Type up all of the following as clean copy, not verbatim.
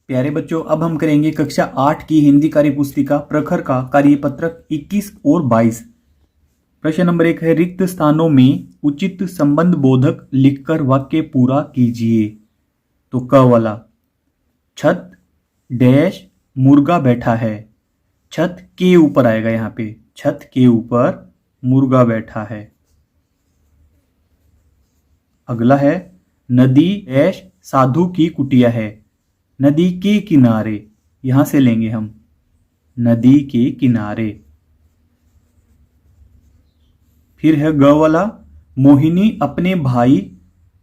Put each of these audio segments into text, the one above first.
प्यारे बच्चों, अब हम करेंगे कक्षा 8 की हिंदी कार्य पुस्तिका प्रखर का कार्यपत्रक 21 और 22। प्रश्न नंबर 1 है, रिक्त स्थानों में उचित संबंध बोधक लिखकर वाक्य पूरा कीजिए। तो क वाला, छत डैश मुर्गा बैठा है। छत के ऊपर आएगा, यहाँ पे छत के ऊपर मुर्गा बैठा है। अगला है, नदी डैश साधु की कुटिया है। नदी के किनारे, यहां से लेंगे हम, नदी के किनारे। फिर है ग वाला, मोहिनी अपने भाई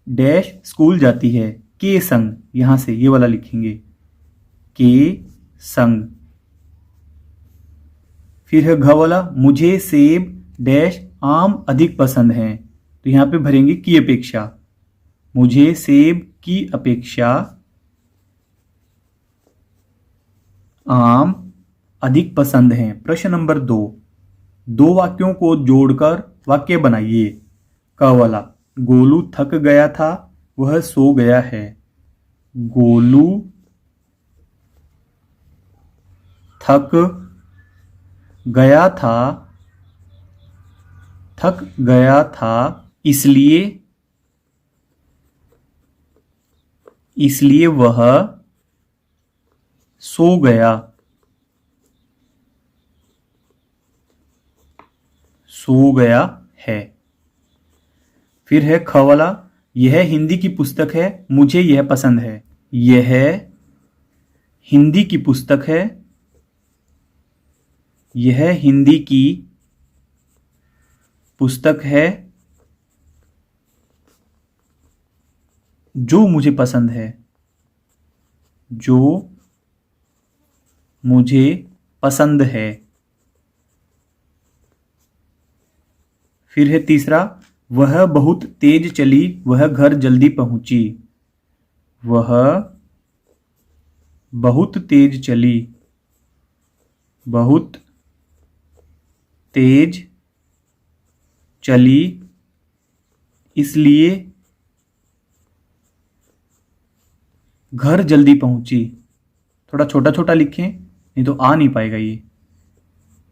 डैश स्कूल जाती है के संग। यहां से ये वाला लिखेंगे, के संग। फिर है घ वाला, मुझे सेब डैश आम अधिक पसंद है। तो यहां पे भरेंगे की अपेक्षा, मुझे सेब की अपेक्षा आम अधिक पसंद हैं। प्रश्न नंबर 2, दो वाक्यों को जोड़कर वाक्य बनाइए। क वाला, गोलू थक गया था वह सो गया है। गोलू थक गया था, थक गया था इसलिए वह सो गया। सो गया है। फिर है ख वाला, यह हिंदी की पुस्तक है मुझे यह पसंद है। यह हिंदी की पुस्तक है, यह हिंदी की पुस्तक है जो मुझे पसंद है। जो मुझे पसंद है। फिर है तीसरा, वह बहुत तेज चली वह घर जल्दी पहुंची। वह बहुत तेज चली, बहुत तेज चली इसलिए घर जल्दी पहुंची। थोड़ा छोटा छोटा लिखें, नहीं तो आ नहीं पाएगा ये।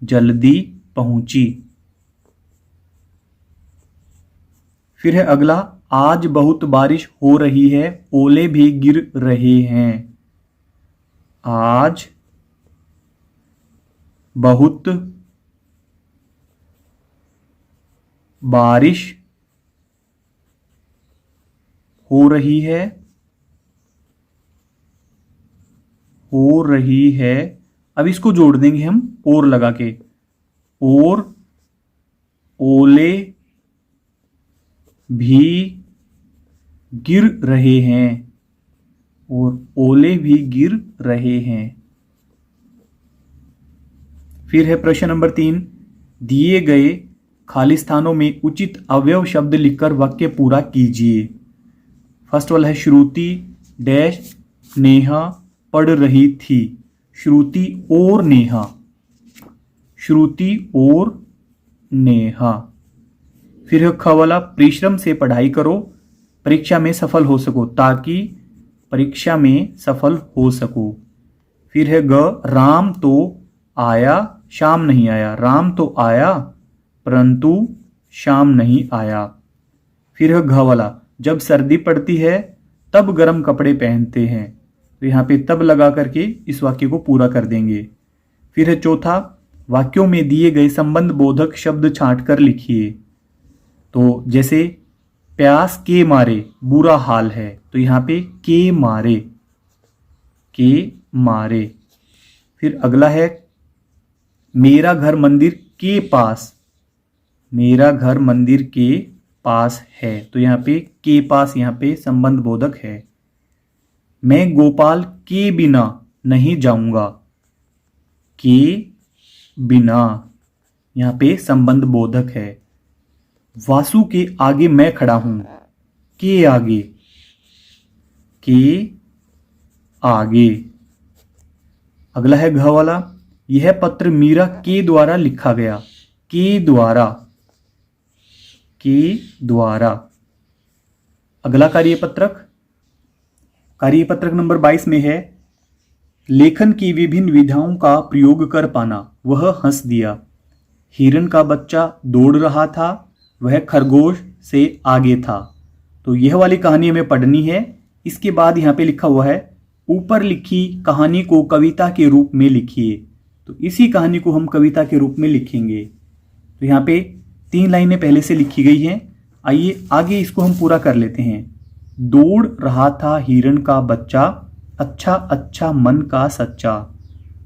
जल्दी पहुंची। फिर है अगला, आज बहुत बारिश हो रही है ओले भी गिर रहे हैं। आज बहुत बारिश हो रही है, हो रही है। अब इसको जोड़ देंगे हम और लगा के, और ओले भी गिर रहे हैं, और ओले भी गिर रहे हैं। फिर है प्रश्न नंबर 3, दिए गए खाली स्थानों में उचित अवयव शब्द लिखकर वाक्य पूरा कीजिए। फर्स्ट वाला है, श्रुति डैश नेहा पढ़ रही थी। श्रुति और नेहा, श्रुति और नेहा। फिर है ख वाला, परिश्रम से पढ़ाई करो परीक्षा में सफल हो सको, ताकि परीक्षा में सफल हो सको। फिर है ग, राम तो आया शाम नहीं आया। राम तो आया परंतु शाम नहीं आया। फिर है घ वाला, जब सर्दी पड़ती है तब गर्म कपड़े पहनते हैं। तो यहाँ पे तब लगा करके इस वाक्य को पूरा कर देंगे। फिर है चौथा, वाक्यों में दिए गए संबंध बोधक शब्द छांट कर लिखिए। तो जैसे प्यास के मारे बुरा हाल है, तो यहाँ पे के मारे, के मारे। फिर अगला है, मेरा घर मंदिर के पास, मेरा घर मंदिर के पास है। तो यहाँ पे के पास, यहाँ पे संबंध बोधक है। मैं गोपाल के बिना नहीं जाऊंगा। के बिना, यहाँ पे संबंध बोधक है। वासु के आगे मैं खड़ा हूं। के आगे, के आगे। अगला है घ वाला, यह पत्र मीरा के द्वारा लिखा गया। के द्वारा, के द्वारा। अगला कार्यपत्रक नंबर 22 में है, लेखन की विभिन्न विधाओं का प्रयोग कर पाना, वह हंस दिया। हिरन का बच्चा दौड़ रहा था, वह खरगोश से आगे था। तो यह वाली कहानी हमें पढ़नी है। इसके बाद यहाँ पे लिखा हुआ है ऊपर लिखी कहानी को कविता के रूप में लिखिए। तो इसी कहानी को हम कविता के रूप में लिखेंगे। तो यहाँ पे 3 लाइनें पहले से लिखी गई हैं। आइए आगे इसको हम पूरा कर लेते हैं। दौड़ रहा था हिरन का बच्चा, अच्छा अच्छा मन का सच्चा।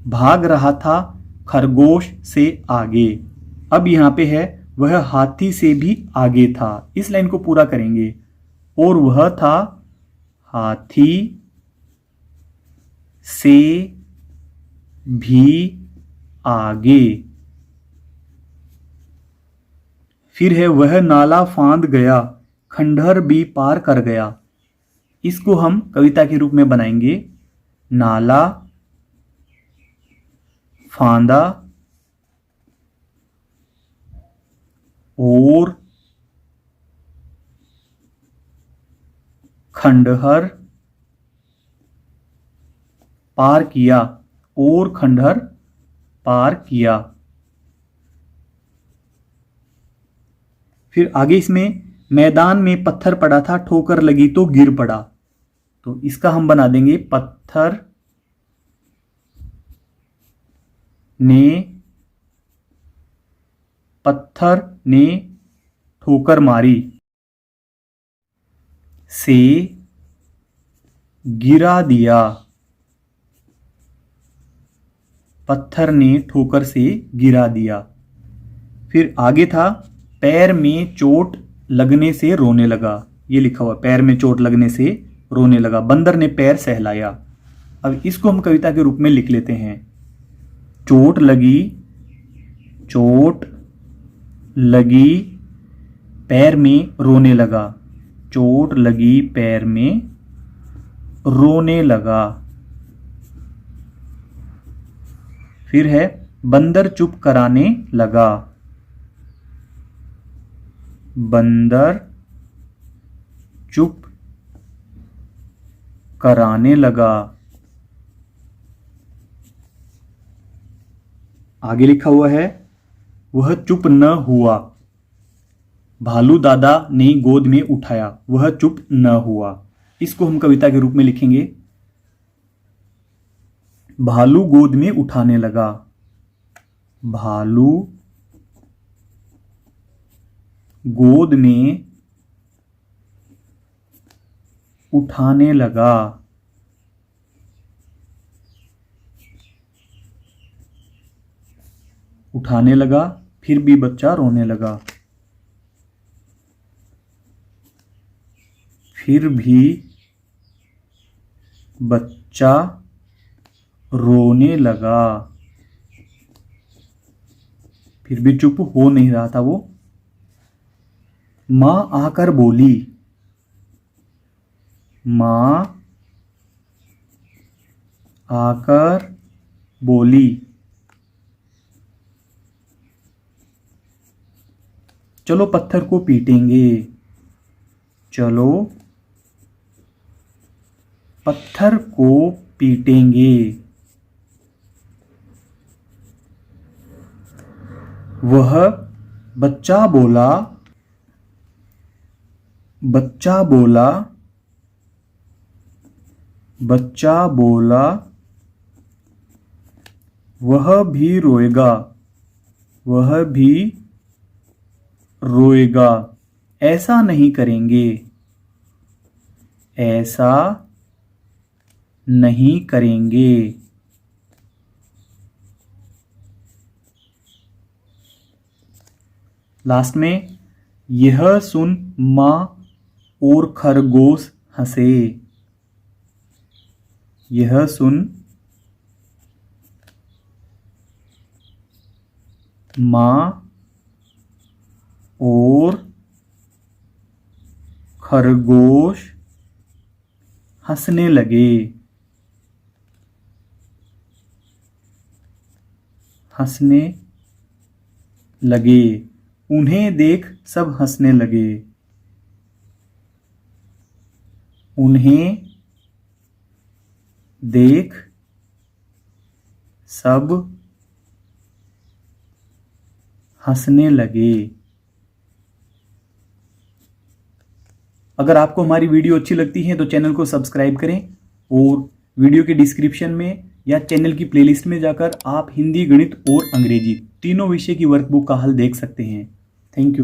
भाग रहा था खरगोश से आगे। अब यहाँ पे है वह हाथी से भी आगे था। इस लाइन को पूरा करेंगे। और वह था हाथी से भी आगे। फिर है वह नाला फांद गया, खंडहर भी पार कर गया। इसको हम कविता के रूप में बनाएंगे। नाला फांदा और खंडहर पार किया, और खंडहर पार किया। फिर आगे इसमें मैदान में पत्थर पड़ा था, ठोकर लगी तो गिर पड़ा। तो इसका हम बना देंगे पत्थर ने ठोकर मारी से गिरा दिया। पत्थर ने ठोकर से गिरा दिया। फिर आगे था पैर में चोट लगने से रोने लगा। ये लिखा हुआ पैर में चोट लगने से रोने लगा। बंदर ने पैर सहलाया। अब इसको हम कविता के रूप में लिख लेते हैं। चोट लगी पैर में रोने लगा। चोट लगी पैर में रोने लगा। फिर है बंदर चुप कराने लगा। बंदर चुप कराने लगा। आगे लिखा हुआ है वह चुप न हुआ। भालू दादा ने गोद में उठाया, वह चुप न हुआ। इसको हम कविता के रूप में लिखेंगे। भालू गोद में उठाने लगा। भालू गोद में उठाने लगा। उठाने लगा, फिर भी बच्चा रोने लगा। फिर भी बच्चा रोने लगा। फिर भी चुप हो नहीं रहा था वो। मां आकर बोली। मां आकर बोली। चलो पत्थर को पीटेंगे। चलो पत्थर को पीटेंगे। वह बच्चा बोला। बच्चा बोला। बच्चा बोला वह भी रोएगा। वह भी रोएगा। ऐसा नहीं करेंगे। ऐसा नहीं करेंगे। लास्ट में यह सुन मां और खरगोश हंसे। यह सुन मां और खरगोश हंसने लगे। हंसने लगे। उन्हें देख सब हंसने लगे। उन्हें देख सब हंसने लगे। अगर आपको हमारी वीडियो अच्छी लगती है तो चैनल को सब्सक्राइब करें और वीडियो के डिस्क्रिप्शन में या चैनल की प्लेलिस्ट में जाकर आप हिंदी, गणित और अंग्रेजी तीनों विषय की वर्कबुक का हल देख सकते हैं। Thank you.